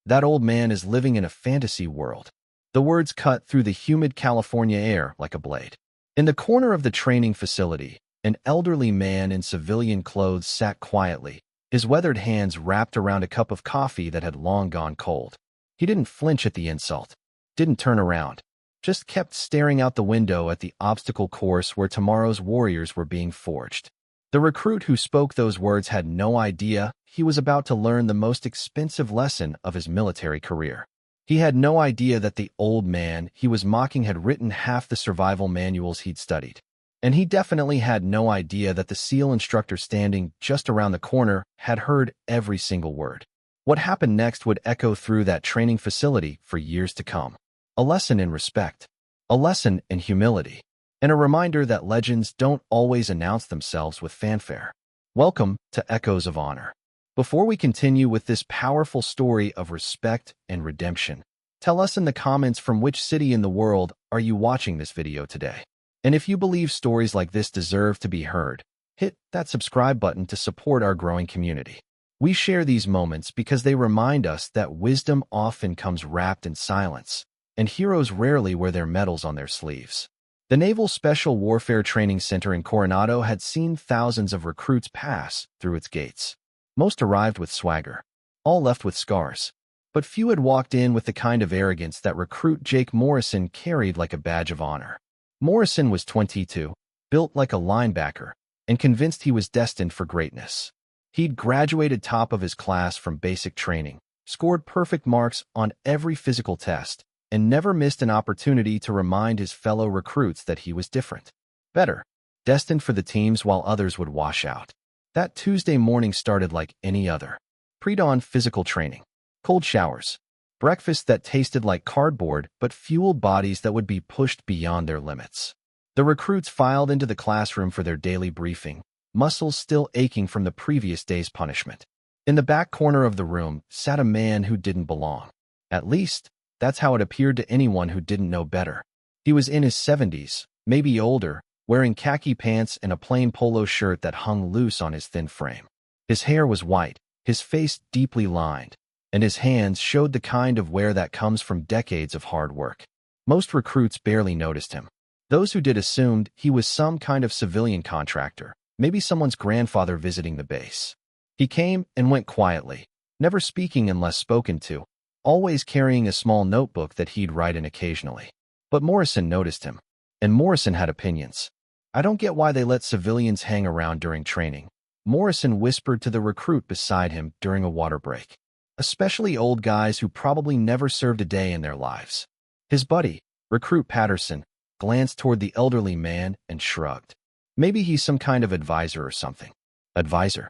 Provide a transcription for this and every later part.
That old man is living in a fantasy world." The words cut through the humid California air like a blade. In the corner of the training facility, an elderly man in civilian clothes sat quietly, his weathered hands wrapped around a cup of coffee that had long gone cold. He didn't flinch at the insult, didn't turn around, just kept staring out the window at the obstacle course where tomorrow's warriors were being forged. The recruit who spoke those words had no idea he was about to learn the most expensive lesson of his military career. He had no idea that the old man he was mocking had written half the survival manuals he'd studied. And he definitely had no idea that the SEAL instructor standing just around the corner had heard every single word. What happened next would echo through that training facility for years to come. A lesson in respect, a lesson in humility, and a reminder that legends don't always announce themselves with fanfare. Welcome to Echoes of Honor. Before we continue with this powerful story of respect and redemption, tell us in the comments from which city in the world are you watching this video today. And if you believe stories like this deserve to be heard, hit that subscribe button to support our growing community. We share these moments because they remind us that wisdom often comes wrapped in silence, and heroes rarely wear their medals on their sleeves. The Naval Special Warfare Training Center in Coronado had seen thousands of recruits pass through its gates. Most arrived with swagger, all left with scars. But few had walked in with the kind of arrogance that recruit Jake Morrison carried like a badge of honor. Morrison was 22, built like a linebacker, and convinced he was destined for greatness. He'd graduated top of his class from basic training, scored perfect marks on every physical test, and never missed an opportunity to remind his fellow recruits that he was different, better, destined for the teams while others would wash out. That Tuesday morning started like any other. Pre-dawn physical training, cold showers, breakfast that tasted like cardboard but fueled bodies that would be pushed beyond their limits. The recruits filed into the classroom for their daily briefing, muscles still aching from the previous day's punishment. In the back corner of the room sat a man who didn't belong. At least, that's how it appeared to anyone who didn't know better. He was in his 70s, maybe older, wearing khaki pants and a plain polo shirt that hung loose on his thin frame. His hair was white, his face deeply lined, and his hands showed the kind of wear that comes from decades of hard work. Most recruits barely noticed him. Those who did assumed he was some kind of civilian contractor, maybe someone's grandfather visiting the base. He came and went quietly, never speaking unless spoken to, always carrying a small notebook that he'd write in occasionally. But Morrison noticed him, and Morrison had opinions. "I don't get why they let civilians hang around during training," Morrison whispered to the recruit beside him during a water break. "Especially old guys who probably never served a day in their lives." His buddy, Recruit Patterson, glanced toward the elderly man and shrugged. "Maybe he's some kind of advisor or something." "Advisor?"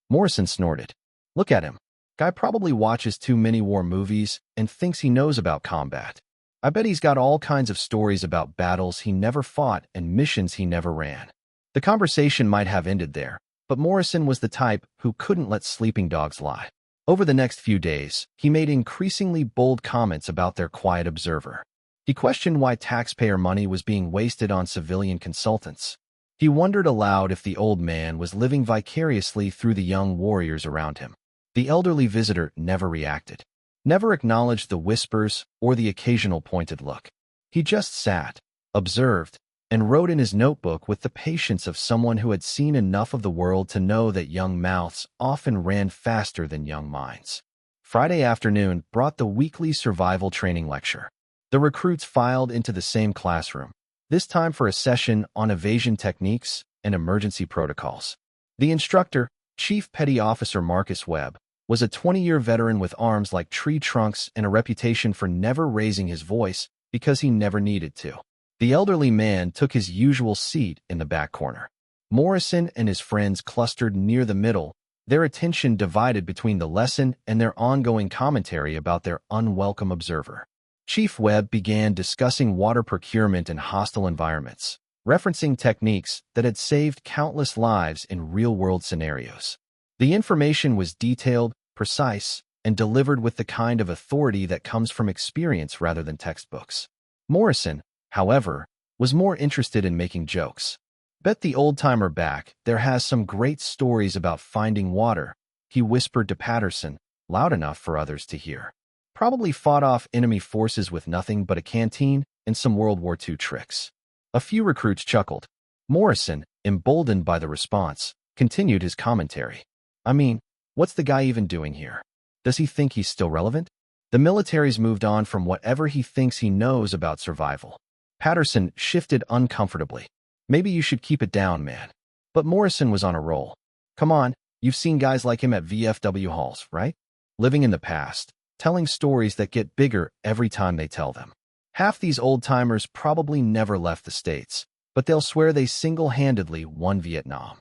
Morrison snorted. "Look at him. Guy probably watches too many war movies and thinks he knows about combat. I bet he's got all kinds of stories about battles he never fought and missions he never ran." The conversation might have ended there, but Morrison was the type who couldn't let sleeping dogs lie. Over the next few days, he made increasingly bold comments about their quiet observer. He questioned why taxpayer money was being wasted on civilian consultants. He wondered aloud if the old man was living vicariously through the young warriors around him. The elderly visitor never reacted, never acknowledged the whispers or the occasional pointed look. He just sat, observed, and wrote in his notebook with the patience of someone who had seen enough of the world to know that young mouths often ran faster than young minds. Friday afternoon brought the weekly survival training lecture. The recruits filed into the same classroom, this time for a session on evasion techniques and emergency protocols. The instructor, Chief Petty Officer Marcus Webb, was a 20-year veteran with arms like tree trunks and a reputation for never raising his voice because he never needed to. The elderly man took his usual seat in the back corner. Morrison and his friends clustered near the middle, their attention divided between the lesson and their ongoing commentary about their unwelcome observer. Chief Webb began discussing water procurement in hostile environments, referencing techniques that had saved countless lives in real-world scenarios. The information was detailed, precise, and delivered with the kind of authority that comes from experience rather than textbooks. Morrison, however, was more interested in making jokes. "Bet the old-timer back there has some great stories about finding water," he whispered to Patterson, loud enough for others to hear. Probably fought off enemy forces with nothing but a canteen and some World War II tricks. A few recruits chuckled. Morrison, emboldened by the response, continued his commentary. I mean, what's the guy even doing here? Does he think he's still relevant? The military's moved on from whatever he thinks he knows about survival. Patterson shifted uncomfortably. Maybe you should keep it down, man. But Morrison was on a roll. Come on, you've seen guys like him at VFW halls, right? Living in the past, telling stories that get bigger every time they tell them. Half these old-timers probably never left the States, but they'll swear they single-handedly won Vietnam.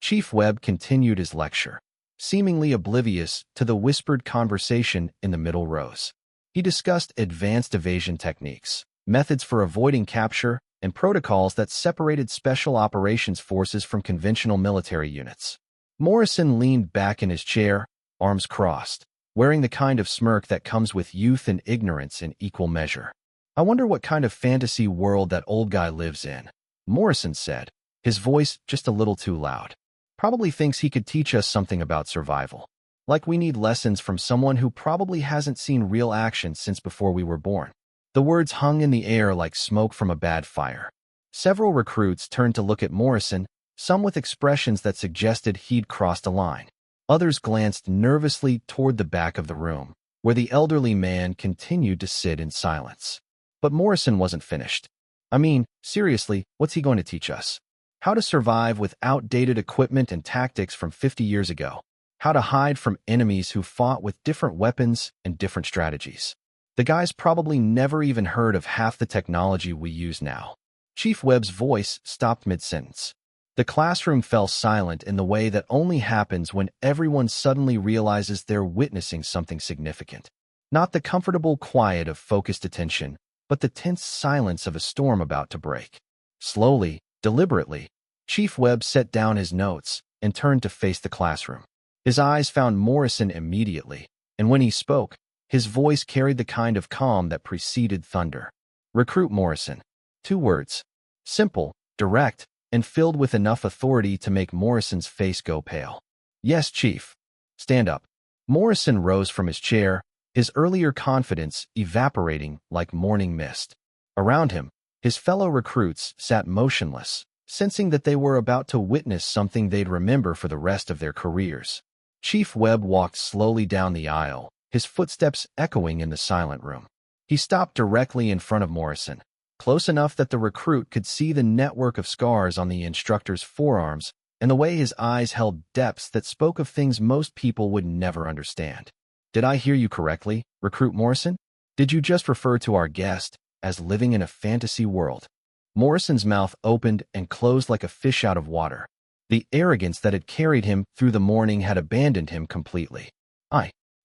Chief Webb continued his lecture, seemingly oblivious to the whispered conversation in the middle rows. He discussed advanced evasion techniques, methods for avoiding capture, and protocols that separated special operations forces from conventional military units. Morrison leaned back in his chair, arms crossed, wearing the kind of smirk that comes with youth and ignorance in equal measure. I wonder what kind of fantasy world that old guy lives in, Morrison said, his voice just a little too loud. Probably thinks he could teach us something about survival. Like we need lessons from someone who probably hasn't seen real action since before we were born. The words hung in the air like smoke from a bad fire. Several recruits turned to look at Morrison, some with expressions that suggested he'd crossed a line. Others glanced nervously toward the back of the room, where the elderly man continued to sit in silence. But Morrison wasn't finished. I mean, seriously, what's he going to teach us? How to survive with outdated equipment and tactics from 50 years ago. How to hide from enemies who fought with different weapons and different strategies. The guy's probably never even heard of half the technology we use now. Chief Webb's voice stopped mid-sentence. The classroom fell silent in the way that only happens when everyone suddenly realizes they're witnessing something significant. Not the comfortable quiet of focused attention, but the tense silence of a storm about to break. Slowly, deliberately, Chief Webb set down his notes and turned to face the classroom. His eyes found Morrison immediately, and when he spoke, his voice carried the kind of calm that preceded thunder. Recruit Morrison. 2 words. Simple, direct, and filled with enough authority to make Morrison's face go pale. Yes, Chief. Stand up. Morrison rose from his chair, his earlier confidence evaporating like morning mist. Around him, his fellow recruits sat motionless, sensing that they were about to witness something they'd remember for the rest of their careers. Chief Webb walked slowly down the aisle, his footsteps echoing in the silent room. He stopped directly in front of Morrison, close enough that the recruit could see the network of scars on the instructor's forearms and the way his eyes held depths that spoke of things most people would never understand. Did I hear you correctly, Recruit Morrison? Did you just refer to our guest as living in a fantasy world? Morrison's mouth opened and closed like a fish out of water. The arrogance that had carried him through the morning had abandoned him completely.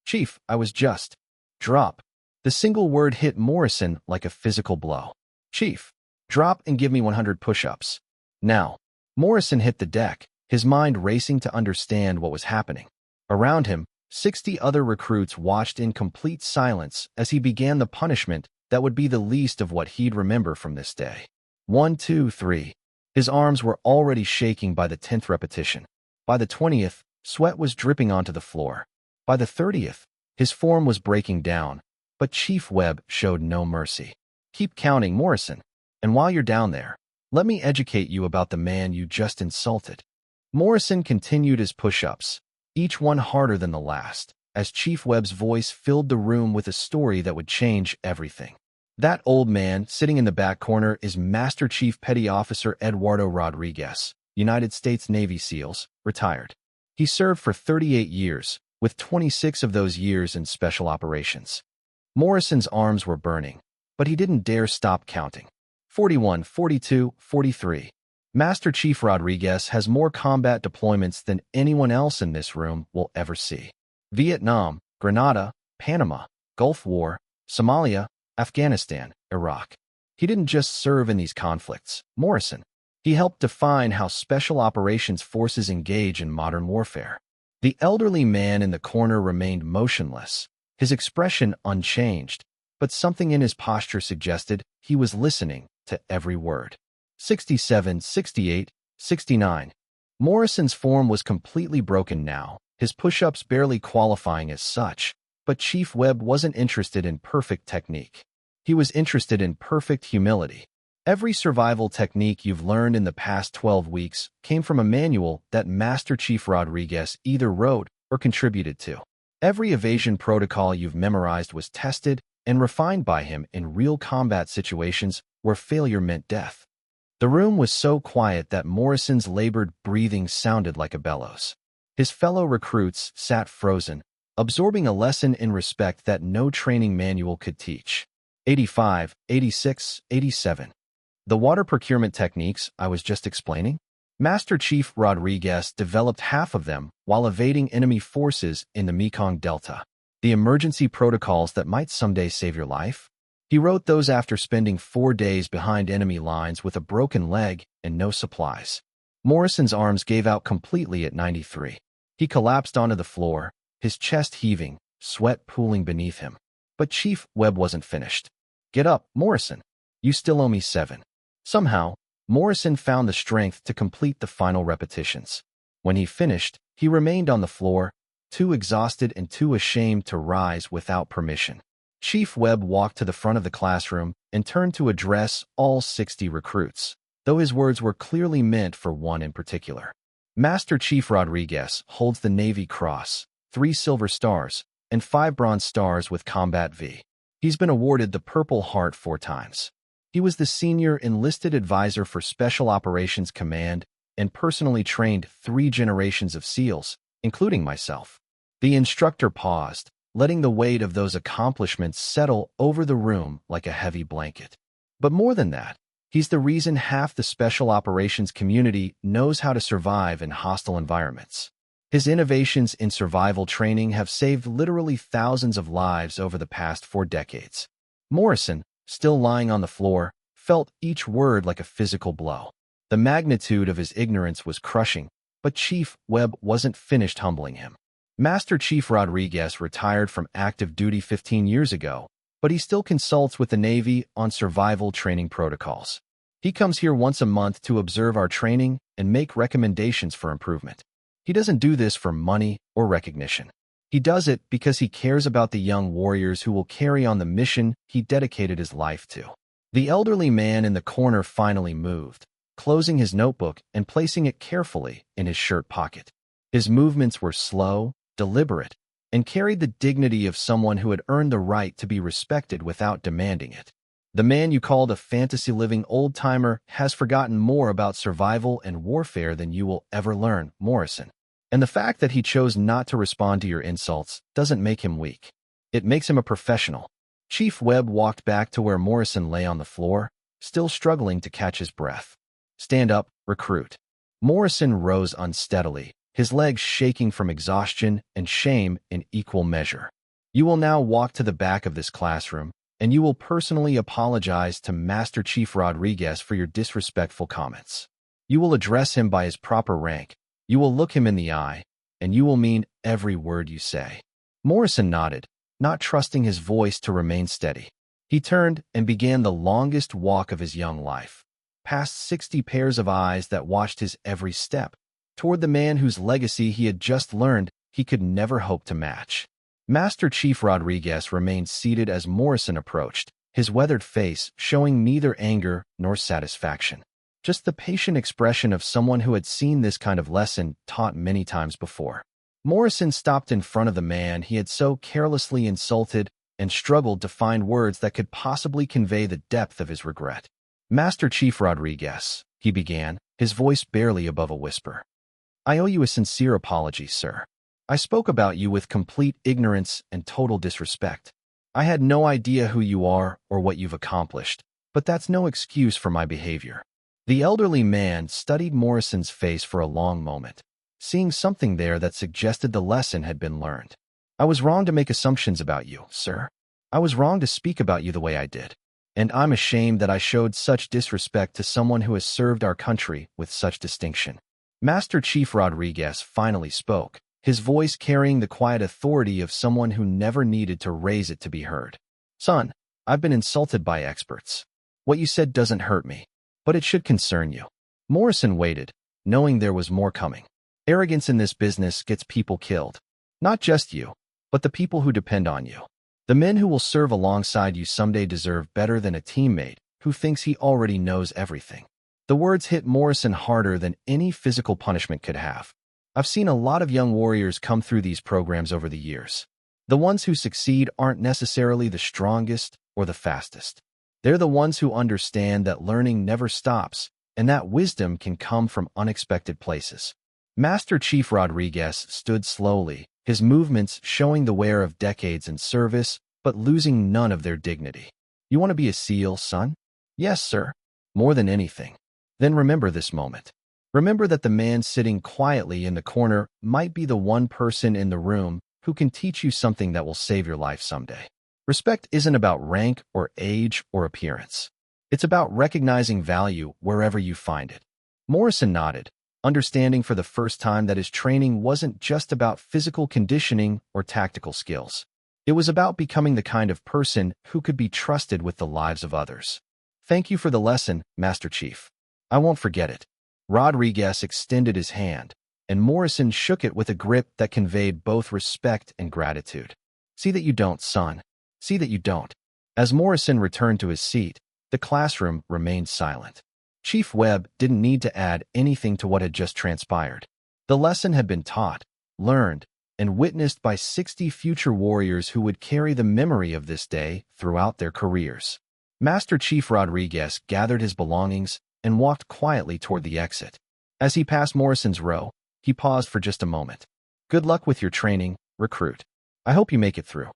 Chief, I was just... Drop. The single word hit Morrison like a physical blow. Chief, drop and give me 100 push-ups. Now. Morrison hit the deck, his mind racing to understand what was happening. Around him, 60 other recruits watched in complete silence as he began the punishment that would be the least of what he'd remember from this day. 1, 2, 3. His arms were already shaking by the 10th repetition. By the 20th, sweat was dripping onto the floor. By the 30th, his form was breaking down, but Chief Webb showed no mercy. Keep counting, Morrison. And while you're down there, let me educate you about the man you just insulted. Morrison continued his push-ups, each one harder than the last, as Chief Webb's voice filled the room with a story that would change everything. That old man sitting in the back corner is Master Chief Petty Officer Eduardo Rodriguez, United States Navy SEALs, retired. He served for 38 years, with 26 of those years in special operations. Morrison's arms were burning, but he didn't dare stop counting. 41, 42, 43. Master Chief Rodriguez has more combat deployments than anyone else in this room will ever see. Vietnam, Grenada, Panama, Gulf War, Somalia, Afghanistan, Iraq. He didn't just serve in these conflicts, Morrison. He helped define how special operations forces engage in modern warfare. The elderly man in the corner remained motionless, his expression unchanged, but something in his posture suggested he was listening to every word. 67, 68, 69. Morrison's form was completely broken now, his push-ups barely qualifying as such, But Chief Webb wasn't interested in perfect technique. He was interested in perfect humility. Every survival technique you've learned in the past 12 weeks came from a manual that Master Chief Rodriguez either wrote or contributed to. Every evasion protocol you've memorized was tested and refined by him in real combat situations where failure meant death. The room was so quiet that Morrison's labored breathing sounded like a bellows. His fellow recruits sat frozen, absorbing a lesson in respect that no training manual could teach. 85, 86, 87. The water procurement techniques I was just explaining? Master Chief Rodriguez developed half of them while evading enemy forces in the Mekong Delta. The emergency protocols that might someday save your life? He wrote those after spending 4 days behind enemy lines with a broken leg and no supplies. Morrison's arms gave out completely at 93. He collapsed onto the floor, his chest heaving, sweat pooling beneath him. But Chief Webb wasn't finished. "Get up, Morrison. You still owe me 7. Somehow, Morrison found the strength to complete the final repetitions. When he finished, he remained on the floor, too exhausted and too ashamed to rise without permission. Chief Webb walked to the front of the classroom and turned to address all 60 recruits, though his words were clearly meant for one in particular. Master Chief Rodriguez holds the Navy Cross, 3 silver stars, and 5 bronze stars with Combat V. He's been awarded the Purple Heart 4 times. He was the senior enlisted advisor for Special Operations Command and personally trained 3 generations of SEALs, including myself. The instructor paused, letting the weight of those accomplishments settle over the room like a heavy blanket. But more than that, he's the reason half the Special Operations community knows how to survive in hostile environments. His innovations in survival training have saved literally thousands of lives over the past 4 decades. Morrison, still lying on the floor, felt each word like a physical blow. The magnitude of his ignorance was crushing, but Chief Webb wasn't finished humbling him. Master Chief Rodriguez retired from active duty 15 years ago, but he still consults with the Navy on survival training protocols. He comes here once a month to observe our training and make recommendations for improvement. He doesn't do this for money or recognition. He does it because he cares about the young warriors who will carry on the mission he dedicated his life to. The elderly man in the corner finally moved, closing his notebook and placing it carefully in his shirt pocket. His movements were slow, deliberate, and carried the dignity of someone who had earned the right to be respected without demanding it. The man you called a fantasy-living old-timer has forgotten more about survival and warfare than you will ever learn, Morrison. And the fact that he chose not to respond to your insults doesn't make him weak. It makes him a professional. Chief Webb walked back to where Morrison lay on the floor, still struggling to catch his breath. "Stand up, recruit." Morrison rose unsteadily, his legs shaking from exhaustion and shame in equal measure. "You will now walk to the back of this classroom, and you will personally apologize to Master Chief Rodriguez for your disrespectful comments. You will address him by his proper rank. You will look him in the eye, and you will mean every word you say." Morrison nodded, not trusting his voice to remain steady. He turned and began the longest walk of his young life, past 60 pairs of eyes that watched his every step, toward the man whose legacy he had just learned he could never hope to match. Master Chief Rodriguez remained seated as Morrison approached, his weathered face showing neither anger nor satisfaction. Just the patient expression of someone who had seen this kind of lesson taught many times before. Morrison stopped in front of the man he had so carelessly insulted and struggled to find words that could possibly convey the depth of his regret. "Master Chief Rodriguez," he began, his voice barely above a whisper. "I owe you a sincere apology, sir. I spoke about you with complete ignorance and total disrespect. I had no idea who you are or what you've accomplished, but that's no excuse for my behavior." The elderly man studied Morrison's face for a long moment, seeing something there that suggested the lesson had been learned. "I was wrong to make assumptions about you, sir. I was wrong to speak about you the way I did. And I'm ashamed that I showed such disrespect to someone who has served our country with such distinction." Master Chief Rodriguez finally spoke, his voice carrying the quiet authority of someone who never needed to raise it to be heard. "Son, I've been insulted by experts. What you said doesn't hurt me, but it should concern you." Morrison waited, knowing there was more coming. "Arrogance in this business gets people killed. Not just you, but the people who depend on you. The men who will serve alongside you someday deserve better than a teammate who thinks he already knows everything. The words hit Morrison harder than any physical punishment could have. I've seen a lot of young warriors come through these programs over the years. The ones who succeed aren't necessarily the strongest or the fastest. They're the ones who understand that learning never stops and that wisdom can come from unexpected places. Master Chief Rodriguez stood slowly, his movements showing the wear of decades in service, but losing none of their dignity. You want to be a SEAL, son? Yes, sir. More than anything. Then remember this moment. Remember that the man sitting quietly in the corner might be the one person in the room who can teach you something that will save your life someday. Respect isn't about rank or age or appearance. It's about recognizing value wherever you find it. Morrison nodded, understanding for the first time that his training wasn't just about physical conditioning or tactical skills. It was about becoming the kind of person who could be trusted with the lives of others. Thank you for the lesson, Master Chief. I won't forget it. Rodriguez extended his hand, and Morrison shook it with a grip that conveyed both respect and gratitude. See that you don't, son. See that you don't. As Morrison returned to his seat, the classroom remained silent. Chief Webb didn't need to add anything to what had just transpired. The lesson had been taught, learned, and witnessed by 60 future warriors who would carry the memory of this day throughout their careers. Master Chief Rodriguez gathered his belongings and walked quietly toward the exit. As he passed Morrison's row, he paused for just a moment. Good luck with your training, recruit. I hope you make it through.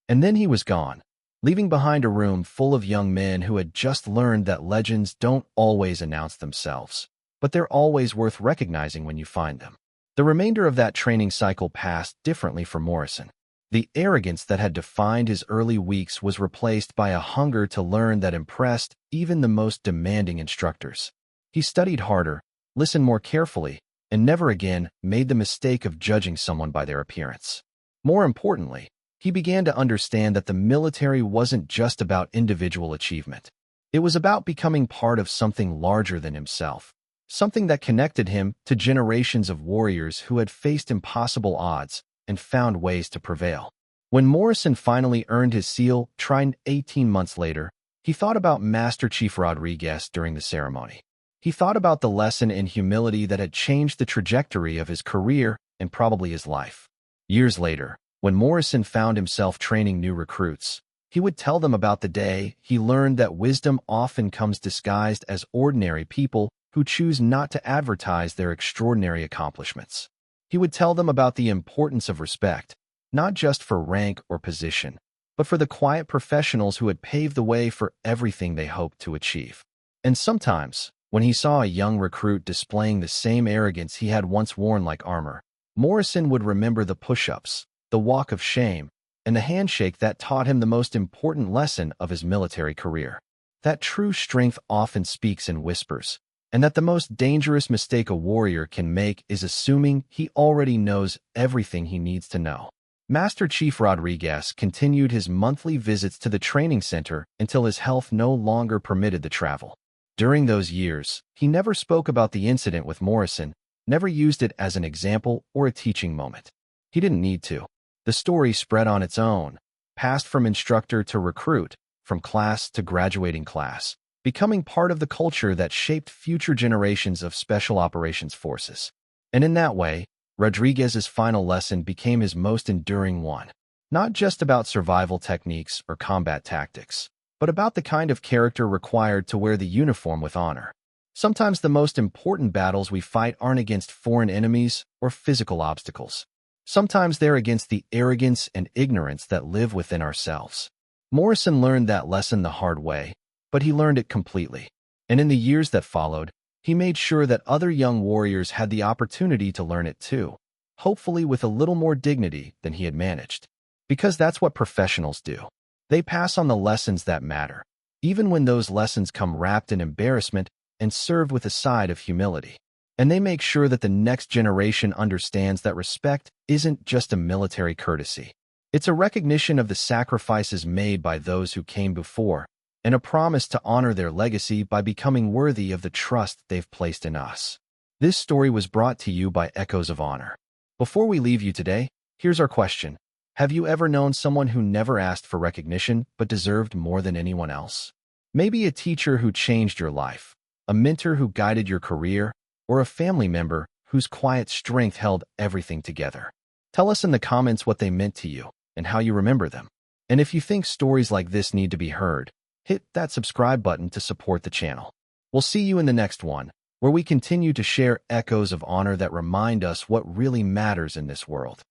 And then he was gone, leaving behind a room full of young men who had just learned that legends don't always announce themselves, but they're always worth recognizing when you find them. The remainder of that training cycle passed differently for Morrison. The arrogance that had defined his early weeks was replaced by a hunger to learn that impressed even the most demanding instructors. He studied harder, listened more carefully, and never again made the mistake of judging someone by their appearance. More importantly, he began to understand that the military wasn't just about individual achievement. It was about becoming part of something larger than himself, something that connected him to generations of warriors who had faced impossible odds and found ways to prevail. When Morrison finally earned his SEAL trident 18 months later, he thought about Master Chief Rodriguez during the ceremony. He thought about the lesson in humility that had changed the trajectory of his career and probably his life. Years later, when Morrison found himself training new recruits, he would tell them about the day he learned that wisdom often comes disguised as ordinary people who choose not to advertise their extraordinary accomplishments. He would tell them about the importance of respect, not just for rank or position, but for the quiet professionals who had paved the way for everything they hoped to achieve. And sometimes, when he saw a young recruit displaying the same arrogance he had once worn like armor, Morrison would remember the push-ups, the walk of shame, and the handshake that taught him the most important lesson of his military career. That true strength often speaks in whispers, and that the most dangerous mistake a warrior can make is assuming he already knows everything he needs to know. Master Chief Rodriguez continued his monthly visits to the training center until his health no longer permitted the travel. During those years, he never spoke about the incident with Morrison, never used it as an example or a teaching moment. He didn't need to. The story spread on its own, passed from instructor to recruit, from class to graduating class, becoming part of the culture that shaped future generations of Special Operations Forces. And in that way, Rodriguez's final lesson became his most enduring one. Not just about survival techniques or combat tactics, but about the kind of character required to wear the uniform with honor. Sometimes the most important battles we fight aren't against foreign enemies or physical obstacles. Sometimes they're against the arrogance and ignorance that live within ourselves. Morrison learned that lesson the hard way, but he learned it completely. And in the years that followed, he made sure that other young warriors had the opportunity to learn it too, hopefully with a little more dignity than he had managed. Because that's what professionals do. They pass on the lessons that matter, even when those lessons come wrapped in embarrassment and served with a side of humility. And they make sure that the next generation understands that respect isn't just a military courtesy. It's a recognition of the sacrifices made by those who came before, and a promise to honor their legacy by becoming worthy of the trust they've placed in us. This story was brought to you by Echoes of Honor. Before we leave you today, here's our question. Have you ever known someone who never asked for recognition but deserved more than anyone else? Maybe a teacher who changed your life, a mentor who guided your career, or a family member whose quiet strength held everything together. Tell us in the comments what they meant to you and how you remember them. And if you think stories like this need to be heard, hit that subscribe button to support the channel. We'll see you in the next one, where we continue to share echoes of honor that remind us what really matters in this world.